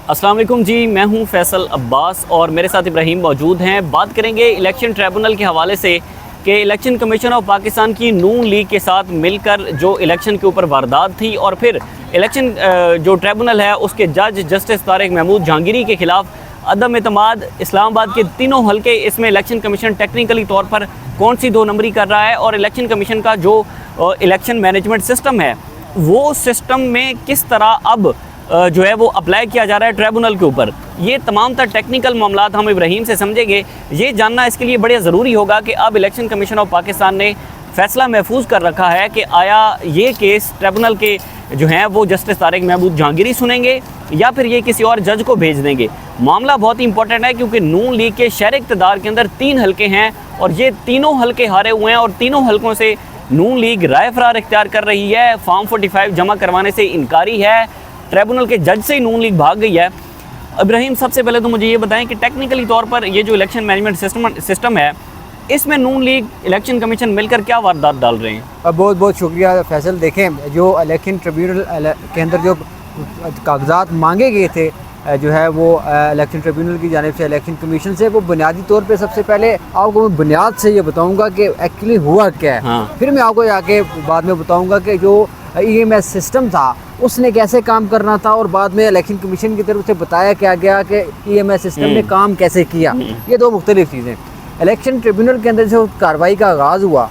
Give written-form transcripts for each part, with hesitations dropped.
अस्सलाम वालेकुम जी, मैं हूं फैसल अब्बास और मेरे साथ इब्राहिम मौजूद हैं। बात करेंगे इलेक्शन ट्रिब्यूनल के हवाले से कि इलेक्शन कमीशन ऑफ पाकिस्तान की नून लीग के साथ मिलकर जो इलेक्शन के ऊपर वारदात थी और फिर इलेक्शन जो ट्रिब्यूनल है उसके जज जस्टिस तारिक महमूद जहांगीरी के ख़िलाफ़ अदम एतमाद, इस्लामाबाद के तीनों हलके, इसमें इलेक्शन कमीशन टेक्निकली तौर पर कौन सी दो नंबरी कर रहा है और इलेक्शन कमीशन का जो इलेक्शन मैनेजमेंट सिस्टम है वो सिस्टम में किस तरह अब जो है वो अप्लाई किया जा रहा है ट्रिब्यूनल के ऊपर, ये तमाम तर टेक्निकल मामलात हम इब्राहिम से समझेंगे। ये जानना इसके लिए बड़े ज़रूरी होगा कि अब इलेक्शन कमीशन ऑफ पाकिस्तान ने फ़ैसला महफूज कर रखा है कि आया ये केस ट्रिब्यूनल के जो हैं वो जस्टिस तारिक महमूद जहांगीरी सुनेंगे या फिर ये किसी और जज को भेज देंगे। मामला बहुत ही इंपॉर्टेंट है क्योंकि नून लीग के शहर इक़्तिदार के अंदर 3 हलके हैं और ये तीनों हलके हारे हुए हैं और तीनों हलकों से नून लीग राय फरार इख्तियार कर रही है। फॉर्म 45 जमा करवाने से इनकारी है, ट्रिब्यूनल के जज से ही नून लीग भाग गई है। इब्राहिम, सबसे पहले तो मुझे ये बताएं कि टेक्निकली तौर पर ये जो इलेक्शन मैनेजमेंट सिस्टम है इसमें नून लीग इलेक्शन कमीशन मिलकर क्या वारदात डाल रहे हैं? बहुत बहुत शुक्रिया फैसल। देखें, जो इलेक्शन ट्रिब्यूनल के अंदर जो कागजात मांगे गए थे जो है वो इलेक्शन ट्रिब्यूनल की जानिब से इलेक्शन कमीशन से, वो बुनियादी तौर पे सबसे पहले आपको मैं बुनियाद से ये बताऊंगा कि एक्चुअली हुआ क्या है। हाँ। फिर मैं आपको आके बाद में बताऊंगा कि जो EMS सिस्टम था उसने कैसे काम करना था और बाद में इलेक्शन कमीशन की तरफ से बताया क्या गया कि EMS सिस्टम ने काम कैसे किया। ये दो मुख्तलिफ चीज़ें। इलेक्शन ट्रिब्यूनल के अंदर जो कार्रवाई का आगाज़ हुआ,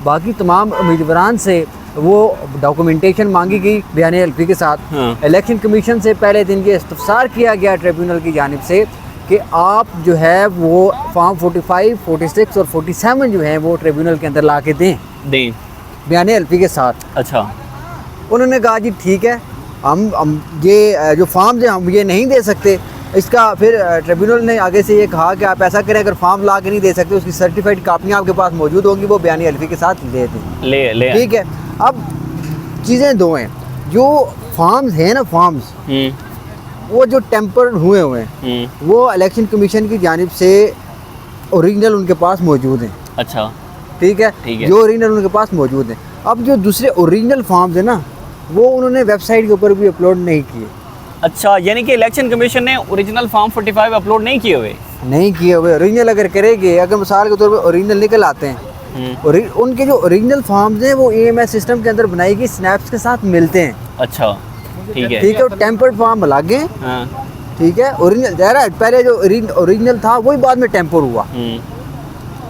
बाकी तमाम उम्मीदवारान से वो डॉक्यूमेंटेशन मांगी गई बयान हल्फी के साथ। हाँ। इलेक्शन कमीशन से पहले दिन ये इस्तफसार किया गया ट्रिब्यूनल की जानिब से कि आप जो है वो फॉर्म 45, 46 और 47 जो है वो ट्रिब्यूनल के अंदर ला के दें बयान हल्फी के साथ। अच्छा, उन्होंने कहा जी ठीक है, हम ये जो फॉर्म है हम ये नहीं दे सकते। इसका फिर ट्रिब्यूनल ने आगे से ये कहा कि आप ऐसा करें, अगर फॉर्म ला के नहीं दे सकते उसकी सर्टिफाइड कापियाँ आपके पास मौजूद होंगी, वो बयान हल्फी के साथ ले दें। ले ठीक है। अब चीज़ें दो हैं, जो फॉर्म्स हैं ना, फॉर्म्स वो जो टेम्पर्ड हुए हैं वो इलेक्शन कमीशन की जानिब से ओरिजिनल उनके पास मौजूद हैं। अच्छा, ठीक है। जो ओरिजिनल उनके पास मौजूद हैं। अब जो दूसरे ओरिजिनल फॉर्म्स हैं ना वो उन्होंने वेबसाइट के ऊपर भी अपलोड नहीं किए। अच्छा, यानी कि इलेक्शन कमीशन ने ओरिजिनल फॉर्म 45 अपलोड नहीं किए हुए। ओरिजिनल अगर करेंगे, अगर मिसाल के तौर पर ओरिजिनल निकल आते हैं और उनके जो ओरिजिनल फॉर्म्स हैं वो EMS सिस्टम के अंदर बनाई गई स्नैप्स के साथ मिलते हैं। अच्छा, ठीक है। ठीक है। टेम्पर्ड फॉर्म अलग है। हाँ। ठीक है। ओरिजिनल ज़रा पहले जो ओरिजिनल था वही बाद में टेम्पर हुआ।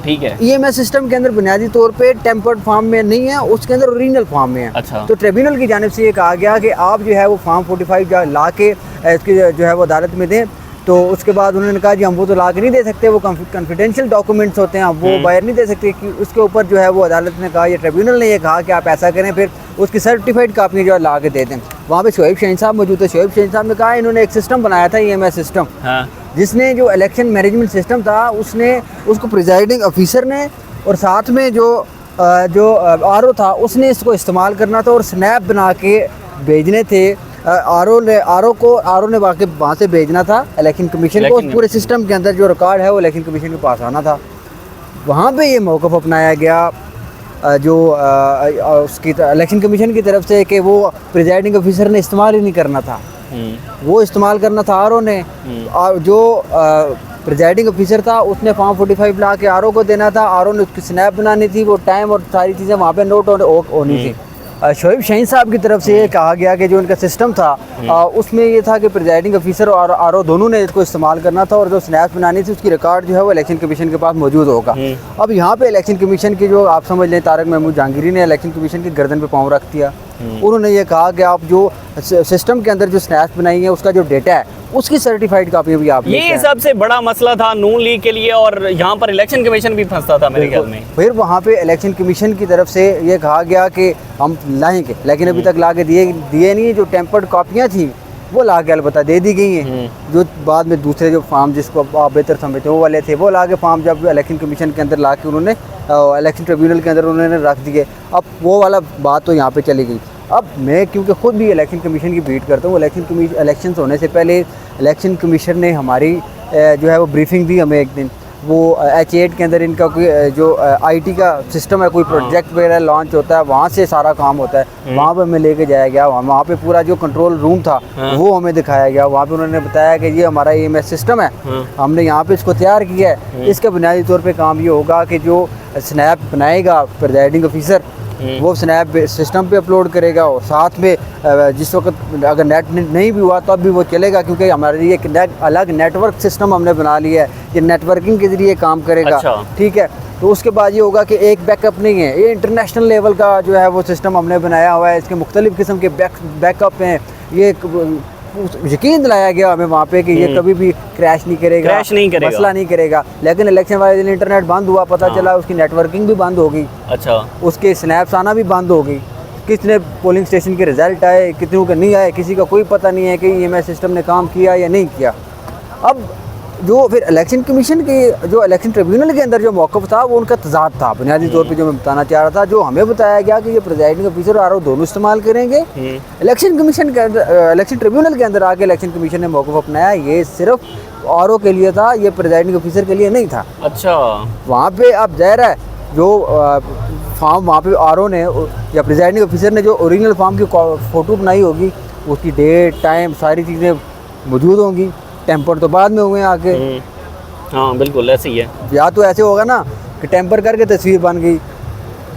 ठीक है। EMS सिस्टम के अंदर बुनियादी तौर पे टेम्पर्ड फॉर्म में नहीं है, उसके अंदर ओरिजिनल फॉर्म में है। अच्छा। तो ट्रिब्यूनल की जानिब से ये कहा गया कि आप जो है वो फॉर्म 45 ला के इसकी जो है वो अदालत में दें। तो उसके बाद उन्होंने कहा जी हम वो तो ला के नहीं दे सकते, वो कॉन्फिडेंशियल डॉक्यूमेंट्स होते हैं, हम वो बाहर नहीं दे सकते। कि उसके ऊपर जो है वो अदालत ने कहा, ये ट्रिब्यूनल ने ये कहा कि आप ऐसा करें, फिर उसकी सर्टिफाइड कापी जो है ला के दे दें। वहाँ पे शोएब शाहीन साहब मौजूद थे। शोएब शाहीन साहब ने कहा इन्होंने एक सिस्टम बनाया था EMS सिस्टम। हाँ। जिसने जो इलेक्शन मैनेजमेंट सिस्टम था उसने उसको प्रिजाइडिंग ऑफिसर ने और साथ में जो RO था उसने इसको इस्तेमाल करना था और स्नैप बना के भेजने थे। RO ने वाकई वहाँ से भेजना था इलेक्शन कमीशन को। उस पूरे सिस्टम के अंदर जो रिकॉर्ड है वो इलेक्शन कमीशन के पास आना था। वहाँ पे ये मौक़िफ़ अपनाया गया जो उसकी इलेक्शन कमीशन की तरफ से कि वो प्रिजाइडिंग ऑफिसर ने इस्तेमाल ही नहीं करना था, वो इस्तेमाल करना था RO ने। और जो प्रिजाइडिंग ऑफिसर था उसने फॉर्म 45 ला के RO को देना था। RO ने उसकी स्नैप बनानी थी, वो टाइम और सारी चीज़ें वहाँ पे नोट होनी थी। शोएब शाहीन साहब की तरफ से ये कहा गया कि जो उनका सिस्टम था उसमें ये था कि प्रिजाइडिंग ऑफिसर और RO दोनों ने इसको इस्तेमाल करना था और जो स्नैप बनानी थी उसकी रिकॉर्ड जो है वो इलेक्शन कमीशन के पास मौजूद होगा। अब यहाँ पे इलेक्शन कमीशन की जो आप समझ लें तारिक महमूद जहांगीरी ने इलेक्शन कमीशन की गर्दन पे पाँव रख दिया। उन्होंने ये कहा कि आप जो सिस्टम के अंदर जो स्नैप बनाई है उसका जो डेटा है उसकी सर्टिफाइड कापी भी आप ये सबसे बड़ा मसला था नून लीग के लिए और यहाँ पर इलेक्शन कमीशन भी फंसता था मेरे ख्याल में। फिर वहाँ पे इलेक्शन कमीशन की तरफ से ये कहा गया कि हम लाएंगे, लेकिन अभी तक ला के दिए नहीं। जो टेम्पर्ड कापियाँ थी वो ला के अलबत्ता दे दी गई हैं। जो बाद में दूसरे जो फॉर्म जिसको आप बेहतर समझते हैं वो वाले थे, वो ला के फॉर्म जब इलेक्शन कमीशन के अंदर ला के उन्होंने इलेक्शन ट्रिब्यूनल के अंदर उन्होंने रख दिए। अब वो वाला बात तो यहाँ पे चली गई। अब मैं क्योंकि ख़ुद भी इलेक्शन कमीशन की बीट करता हूँ, इलेक्शन होने से पहले इलेक्शन कमीशन ने हमारी जो है वो ब्रीफिंग दी हमें एक दिन। वो H8 के अंदर इनका कोई जो IT का सिस्टम है, कोई प्रोजेक्ट वगैरह लॉन्च होता है, वहाँ से सारा काम होता है। वहाँ पे हमें लेके जाया गया, वहाँ पे पूरा जो कंट्रोल रूम था वो हमें दिखाया गया। वहाँ पे उन्होंने बताया कि ये हमारा EMS सिस्टम है, हमने यहाँ पे इसको तैयार किया है। इसका बुनियादी तौर पे काम ये होगा कि जो स्नैप बनाएगा प्रिजाइडिंग ऑफिसर, वो स्नैप सिस्टम पे अपलोड करेगा, और साथ में जिस वक्त अगर नेट नहीं भी हुआ तब भी वो चलेगा, क्योंकि हमारे लिए एक अलग नेटवर्क सिस्टम हमने बना लिया है, ये नेटवर्किंग के ज़रिए काम करेगा। अच्छा। ठीक है, तो उसके बाद ये होगा कि एक बैकअप नहीं है, ये इंटरनेशनल लेवल का जो है वो सिस्टम हमने बनाया हुआ है। इसके मुख्तलिफ़ किस्म के बैकअप हैं। ये यकीन दिलाया गया हमें वहाँ पे कि ये कभी भी क्रैश नहीं करेगा, मसला नहीं करेगा। लेकिन इलेक्शन वाले दिन इंटरनेट बंद हुआ, पता चला उसकी नेटवर्किंग भी बंद हो गई। अच्छा। उसके स्नैप्स आना भी बंद हो गई। कितने पोलिंग स्टेशन के रिजल्ट आए, कितनों के नहीं आए, किसी का कोई पता नहीं है कि EMS सिस्टम ने काम किया या नहीं किया। अब जो फिर इलेक्शन कमीशन के जो इलेक्शन ट्रिब्यूनल के अंदर जो मौक़िफ़ था वो उनका तज़ाद था। बुनियादी तौर पे जो मैं बताना चाह रहा था, जो हमें बताया गया कि ये प्रिजाइडिंग ऑफिसर और RO दोनों इस्तेमाल करेंगे। इलेक्शन कमीशन के अंदर, इलेक्शन ट्रिब्यूनल के अंदर आके इलेक्शन कमीशन ने मौक़िफ़ अपनाया, ये सिर्फ RO के लिए था, ये प्रिजाइडिंग ऑफिसर के लिए नहीं था। अच्छा। वहाँ पे अब ज़ाहिर है जो फॉर्म वहाँ पे RO ने या प्रिजाइडिंग ऑफिसर ने जो ओरिजिनल फॉर्म की फ़ोटो बनाई होगी, उसकी डेट टाइम सारी चीज़ें मौजूद होंगी। टेम्पर तो बाद में हुए आके। हाँ बिल्कुल ऐसे ही है। या तो ऐसे होगा ना कि टेम्पर करके तस्वीर बन गई,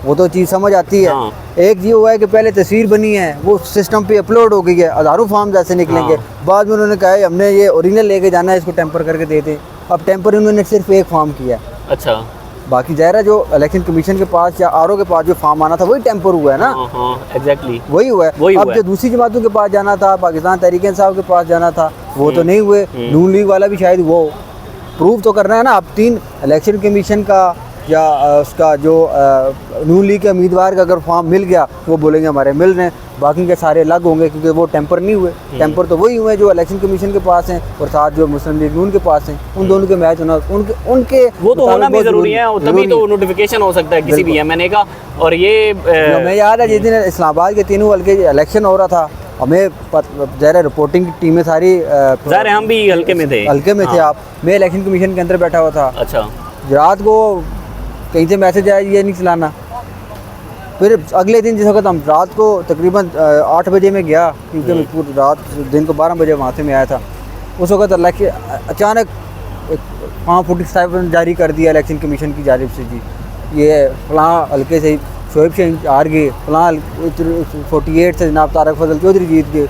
वो तो चीज़ समझ आती है। हाँ। एक ये हुआ है कि पहले तस्वीर बनी है, वो सिस्टम पे अपलोड हो गई है, हज़ारों फॉर्म जैसे निकलेंगे। बाद में उन्होंने कहा है हमने ये ओरिजिनल लेके जाना है, इसको टेम्पर करके दे दें। अब टेम्पर उन्होंने सिर्फ एक फॉर्म किया है। अच्छा। बाकी ज़ाहिर है जो इलेक्शन कमीशन के पास या RO के पास जो फॉर्म आना था वही टेम्पर हुआ है ना। एग्जैक्टली वही हुआ है। अब जो दूसरी जमातों के पास जाना था, पाकिस्तान तहरीक इंसाफ के पास जाना था, वो तो नहीं हुए। नून लीग वाला भी शायद वो प्रूव तो करना है ना। अब 3 इलेक्शन कमीशन का या उसका जो नून लीग के उम्मीदवार का अगर फॉर्म मिल गया, वो बोलेंगे हमारे मिल रहे हैं, बाकी के सारे अलग होंगे, क्योंकि वो टेम्पर नहीं हुए। टेम्पर तो वही हुए जो इलेक्शन कमीशन के पास हैं और साथ जो मुस्लिम लीग नून के पास हैं, उन दोनों के मैच होना, उनके वो तो होना भी ज़रूरी है, तभी तो नोटिफिकेशन हो सकता है किसी भी MNA का। और ये मैं याद है जिस दिन इस्लामाबाद के तीनों हल्के इलेक्शन हो रहा था, हमें ज़रा रिपोर्टिंग की टीमें सारी ज़ाहिर हम भी हल्के में थे। आप, मैं इलेक्शन कमीशन के अंदर बैठा हुआ था। अच्छा। रात को कहीं से मैसेज आया ये नहीं चलाना। फिर अगले दिन जिस वक्त हम रात को तकरीबन 8 बजे में गया, क्योंकि मैं पूरी रात दिन को 12 बजे वहाँ से मैं आया था, उस वक्त अल्लाह के अचानक 547 जारी कर दिया इलेक्शन कमीशन की जानिब से, जी ये फ़लाँ हल्के से शोएब शहीन हार गए, फ़लाँ 48 से जनाब तारक फजल चौधरी जीत गए।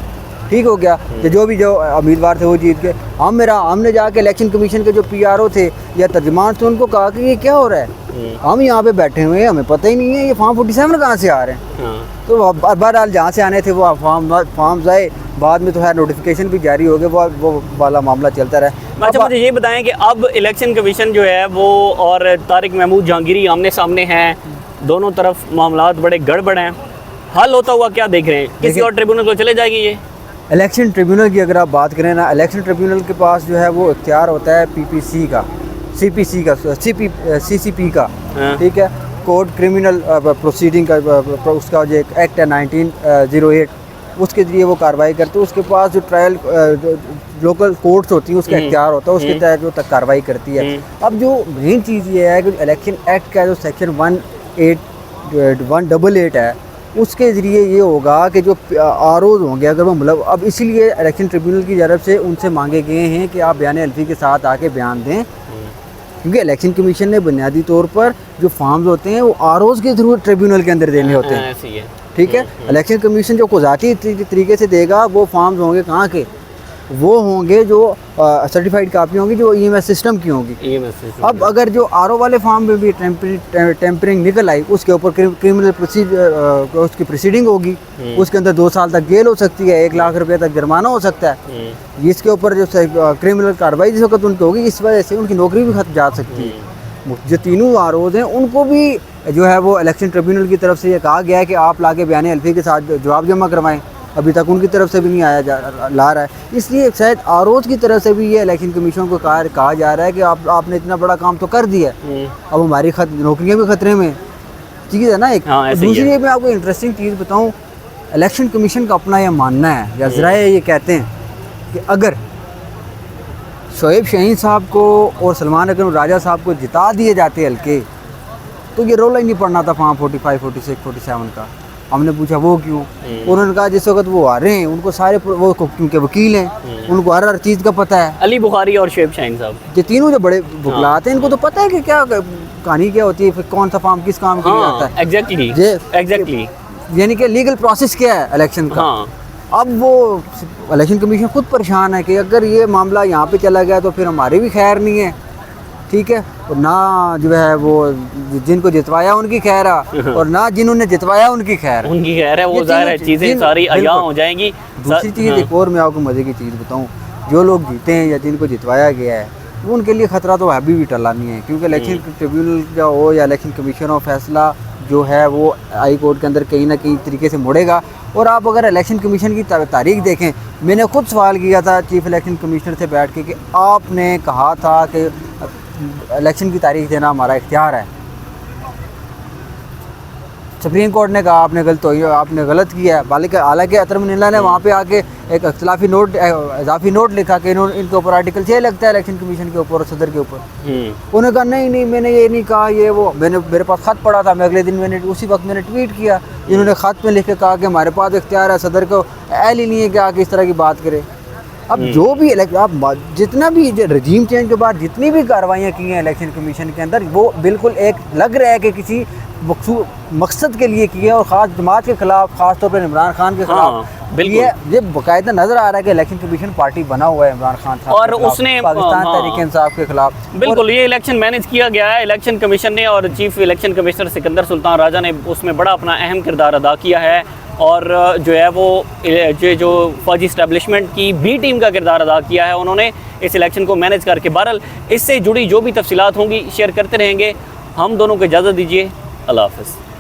ठीक हो गया, जो उम्मीदवार थे वो जीत गए। हमने जाके इलेक्शन कमीशन के जो PRO थे या तर्जुमान थे उनको कहा कि ये क्या हो रहा है, हम यहाँ पे बैठे हुए हैं, हमें पता ही नहीं है ये फॉर्म 47 कहाँ से आ रहे हैं। तो बहरहाल जहाँ से आने थे वो फॉर्म्स आए, बाद में तो है नोटिफिकेशन भी जारी हो गए, वो वाला मामला चलता रहा। अच्छा, मुझे ये बताएं कि अब इलेक्शन कमीशन जो है वो और तारिक महमूद जहांगीरी आमने सामने हैं, दोनों तरफ मामलात बड़े गड़बड़ हैं, हल होता हुआ क्या देख रहे हैं? किसी और ट्रिब्यूनल को चले जाएगी ये? इलेक्शन ट्रिब्यूनल की अगर आप बात करें ना, इलेक्शन ट्रिब्यूनल के पास जो है वो इख्तियार होता है PPC का, CPC का, CCP का। ठीक है, कोड क्रिमिनल प्रोसीडिंग का, उसका जो एक एक्ट है 1908, उसके ज़रिए वो कार्रवाई करते हैं। उसके पास जो ट्रायल लोकल कोर्ट्स होती हैं उसका इख्तियार होता है, उसके तहत जो तक कार्रवाई करती है। अब जो मेन चीज़ ये है कि इलेक्शन एक्ट का जो सेक्शन 188 है, उसके ज़रिए ये होगा कि जो ROs होंगे, अगर वो मतलब अब इसीलिए इलेक्शन ट्रिब्यूनल की तरफ से उनसे मांगे गए हैं कि आप बयान हल्फी के साथ आके बयान दें, क्योंकि इलेक्शन कमीशन ने बुनियादी तौर पर जो फॉर्म्स होते हैं वो ROs के थ्रू ट्रिब्यूनल के अंदर देने होते हैं। ठीक है, इलेक्शन कमीशन जो ज़ाती तरीके से देगा वो फॉर्म्स होंगे कहाँ के, वो होंगे जो सर्टिफाइड कापी होंगी जो EMS सिस्टम की होंगी। अब अगर जो RO वाले फॉर्म में भी टेम्परिंग निकल आई, उसके ऊपर क्रिमिनल उसकी प्रोसीडिंग होगी, उसके अंदर 2 साल तक जेल हो सकती है, 1 लाख रुपए तक जुर्माना हो सकता है। इसके ऊपर जो क्रिमिनल कार्रवाई जिस वक्त उनकी होगी, इस वजह से उनकी नौकरी भी खत्म जा सकती है। जो तीनों ROs हैं उनको भी जो है वो इलेक्शन ट्रिब्यूनल की तरफ से ये कहा गया है कि आप लाके बयान हल्फी के साथ जवाब जमा करवाएं। अभी तक उनकी तरफ से भी नहीं ला रहा है, इसलिए शायद ROs की तरफ से भी ये इलेक्शन कमीशन को कहा जा रहा है कि आपने इतना बड़ा काम तो कर दिया, अब हमारी नौकरियां भी खतरे में। ठीक है ना। एक दूसरी मैं आपको इंटरेस्टिंग चीज़ बताऊं, इलेक्शन कमीशन का अपना यह मानना है या ज़रा ये कहते हैं कि अगर शोएब शाहीन साहब को और सलमान अकरम राजा साहब को जिता दिए जाते हल्के, तो ये रोला ही नहीं पड़ना था फॉर्म 45, 46, 47 का। हमने पूछा वो क्यों, उन्होंने कहा जिस वक्त वो आ रहे हैं उनको सारे वो क्योंकि वकील हैं, उनको हर चीज़ का पता है। अली बुखारी और शोएब शाहीन साहब, ये तीनों जो बड़े वकलात हैं इनको तो पता है कि क्या कहानी क्या होती है, फिर कौन सा फॉर्म किस काम के लिए आता है। एग्जैक्टली यानी कि लीगल प्रोसेस क्या है इलेक्शन का। अब वो इलेक्शन कमीशन खुद परेशान है कि अगर ये मामला यहाँ पे चला गया तो फिर हमारी भी खैर नहीं है, ठीक है, और ना जो है वो जिनको जितवाया उनकी खैर है और ना जिन्होंने जितवाया उनकी खैर है। वो जाहिर है चीज़ें सारी अया हो जाएंगी। दूसरी चीज़ एक और मैं आपको मज़े की चीज़ बताऊँ, जो लोग जीते हैं या जिनको जितवाया गया है वो उनके लिए ख़तरा तो अभी भी टला नहीं है, क्योंकि इलेक्शन ट्रिब्यूनल का हो या इलेक्शन कमीशन हो, फैसला जो है वो हाई कोर्ट के अंदर कहीं ना कहीं तरीके से मुड़ेगा। और आप अगर इलेक्शन कमीशन की तारीख देखें, मैंने खुद सवाल किया था चीफ इलेक्शन कमिश्नर से बैठ के कि आपने कहा था कि इलेक्शन की तारीख देना हमारा इख्तियार है, सुप्रीम कोर्ट ने कहा आपने गलत किया है। हालांकि अतरम नीला ने वहाँ पे आके एक इजाफी नोट लिखा कि इनके ऊपर आर्टिकल 6 लगता है इलेक्शन कमीशन के ऊपर और सदर के ऊपर। उन्होंने कहा नहीं मैंने ये नहीं कहा, ये वो मेरे पास ख़त पड़ा था, मैं अगले दिन उसी वक्त मैंने ट्वीट किया, इन्होंने ख़त में लिख के कहा कि हमारे पास इख्तियार है, सदर को एल ही नहीं है कि आके इस तरह की बात करे। अब जो भी आप जितना भी रजीम चेंज के बाद जितनी भी कार्रवाइयाँ की हैं इलेक्शन कमीशन के अंदर, वो बिल्कुल एक लग रहा है कि किसी मकसद के लिए किए और ख़ास जमात के खिलाफ, ख़ास तौर पर इमरान खान के खिलाफ। ये बाकायदा नज़र आ रहा है कि इलेक्शन कमीशन पार्टी बना हुआ है इमरान खान साहब और उसने पाकिस्तान तहरीक इंसाफ के खिलाफ। बिल्कुल ये इलेक्शन मैनेज किया गया है इलेक्शन कमीशन ने, और chief election commissioner Sikandar Sultan Raja ने उसमें बड़ा अपना अहम किरदार अदा किया है। और जो है वो जो फौजी इस्टेब्लिशमेंट की बी टीम का किरदार अदा किया है उन्होंने इस इलेक्शन को मैनेज करके। बहरहाल इससे जुड़ी जो भी तफसीलात होंगी शेयर करते रहेंगे। हम दोनों को इजाज़त दीजिए, अल्लाह हाफ़िज़।